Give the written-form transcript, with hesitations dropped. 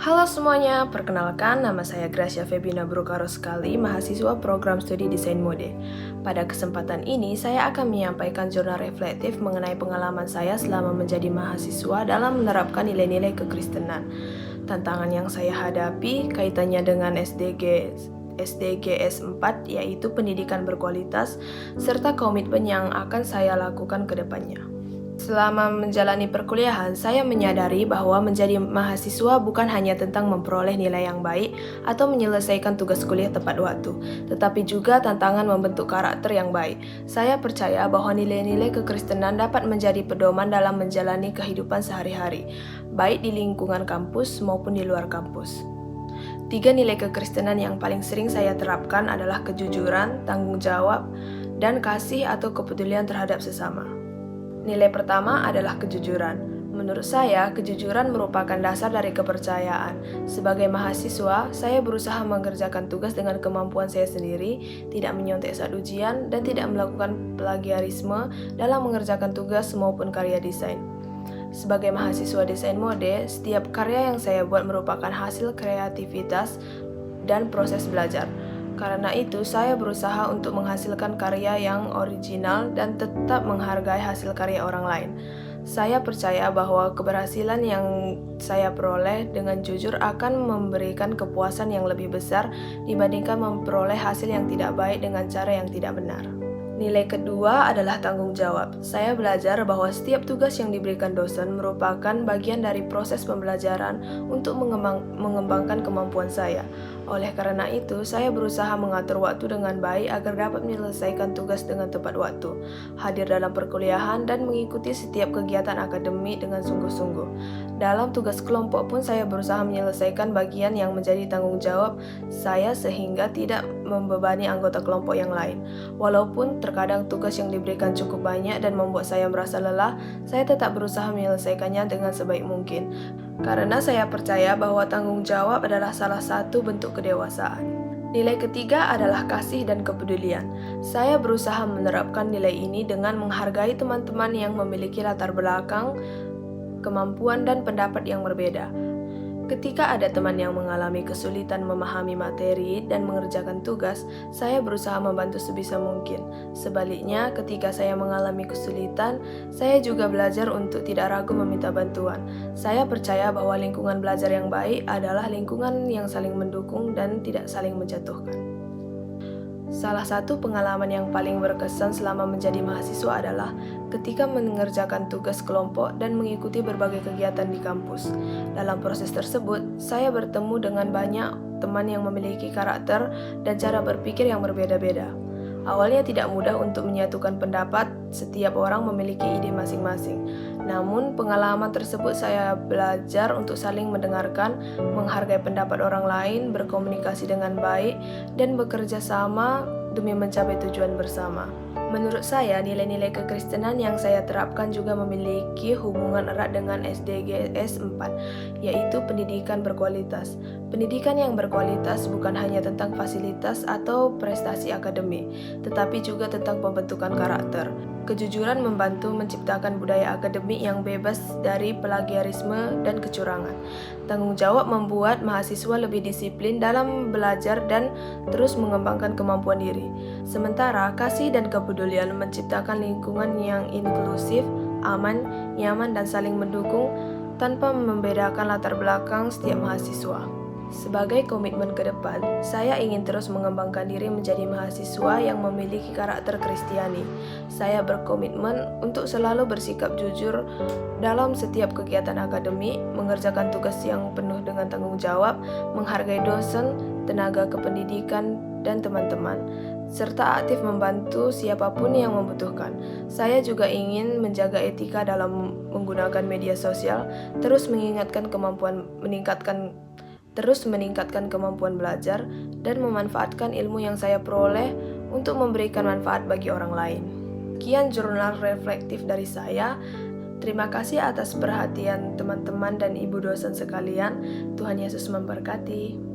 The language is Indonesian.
Halo semuanya, perkenalkan nama saya Gracia Febina Brukaroskali, mahasiswa program studi desain mode. Pada kesempatan ini, saya akan menyampaikan jurnal reflektif mengenai pengalaman saya selama menjadi mahasiswa dalam menerapkan nilai-nilai kekristenan. Tantangan yang saya hadapi kaitannya dengan SDGs 4, yaitu pendidikan berkualitas, serta komitmen yang akan saya lakukan ke depannya. Selama menjalani perkuliahan, saya menyadari bahwa menjadi mahasiswa bukan hanya tentang memperoleh nilai yang baik atau menyelesaikan tugas kuliah tepat waktu, tetapi juga tantangan membentuk karakter yang baik. Saya percaya bahwa nilai-nilai kekristenan dapat menjadi pedoman dalam menjalani kehidupan sehari-hari, baik di lingkungan kampus maupun di luar kampus. 3 nilai kekristenan yang paling sering saya terapkan adalah kejujuran, tanggung jawab, dan kasih atau kepedulian terhadap sesama. Nilai pertama adalah kejujuran. Menurut saya, kejujuran merupakan dasar dari kepercayaan. Sebagai mahasiswa, saya berusaha mengerjakan tugas dengan kemampuan saya sendiri, tidak menyontek saat ujian, dan tidak melakukan plagiarisme dalam mengerjakan tugas maupun karya desain. Sebagai mahasiswa desain mode, setiap karya yang saya buat merupakan hasil kreativitas dan proses belajar. Karena itu, saya berusaha untuk menghasilkan karya yang original dan tetap menghargai hasil karya orang lain. Saya percaya bahwa keberhasilan yang saya peroleh dengan jujur akan memberikan kepuasan yang lebih besar dibandingkan memperoleh hasil yang tidak baik dengan cara yang tidak benar. Nilai kedua adalah tanggung jawab. Saya belajar bahwa setiap tugas yang diberikan dosen merupakan bagian dari proses pembelajaran untuk mengembangkan kemampuan saya. Oleh karena itu, saya berusaha mengatur waktu dengan baik agar dapat menyelesaikan tugas dengan tepat waktu, hadir dalam perkuliahan, dan mengikuti setiap kegiatan akademik dengan sungguh-sungguh. Dalam tugas kelompok pun saya berusaha menyelesaikan bagian yang menjadi tanggung jawab saya sehingga tidak membebani anggota kelompok yang lain. Walaupun terkadang tugas yang diberikan cukup banyak dan membuat saya merasa lelah, saya tetap berusaha menyelesaikannya dengan sebaik mungkin. Karena saya percaya bahwa tanggung jawab adalah salah satu bentuk kedewasaan. Nilai ketiga adalah kasih dan kepedulian. Saya berusaha menerapkan nilai ini dengan menghargai teman-teman yang memiliki latar belakang, kemampuan, dan pendapat yang berbeda. Ketika ada teman yang mengalami kesulitan memahami materi dan mengerjakan tugas, saya berusaha membantu sebisa mungkin. Sebaliknya, ketika saya mengalami kesulitan, saya juga belajar untuk tidak ragu meminta bantuan. Saya percaya bahwa lingkungan belajar yang baik adalah lingkungan yang saling mendukung dan tidak saling menjatuhkan. Salah satu pengalaman yang paling berkesan selama menjadi mahasiswa adalah ketika mengerjakan tugas kelompok dan mengikuti berbagai kegiatan di kampus. Dalam proses tersebut, saya bertemu dengan banyak teman yang memiliki karakter dan cara berpikir yang berbeda-beda. Awalnya tidak mudah untuk menyatukan pendapat, setiap orang memiliki ide masing-masing. Namun, pengalaman tersebut saya belajar untuk saling mendengarkan, menghargai pendapat orang lain, berkomunikasi dengan baik, dan bekerja sama demi mencapai tujuan bersama. Menurut saya, nilai-nilai kekristenan yang saya terapkan juga memiliki hubungan erat dengan SDGs 4, yaitu pendidikan berkualitas. Pendidikan yang berkualitas bukan hanya tentang fasilitas atau prestasi akademik, tetapi juga tentang pembentukan karakter. Kejujuran membantu menciptakan budaya akademik yang bebas dari plagiarisme dan kecurangan. Tanggung jawab membuat mahasiswa lebih disiplin dalam belajar dan terus mengembangkan kemampuan diri. Sementara kasih dan kepedulian menciptakan lingkungan yang inklusif, aman, nyaman, dan saling mendukung tanpa membedakan latar belakang setiap mahasiswa. Sebagai komitmen ke depan, saya ingin terus mengembangkan diri menjadi mahasiswa yang memiliki karakter Kristiani. Saya berkomitmen untuk selalu bersikap jujur dalam setiap kegiatan akademik, mengerjakan tugas yang penuh dengan tanggung jawab, menghargai dosen, tenaga kependidikan, dan teman-teman, serta aktif membantu siapapun yang membutuhkan. Saya juga ingin menjaga etika dalam menggunakan media sosial, terus meningkatkan kemampuan belajar, dan memanfaatkan ilmu yang saya peroleh untuk memberikan manfaat bagi orang lain. Sekian jurnal reflektif dari saya. Terima kasih atas perhatian teman-teman dan ibu dosen sekalian. Tuhan Yesus memberkati.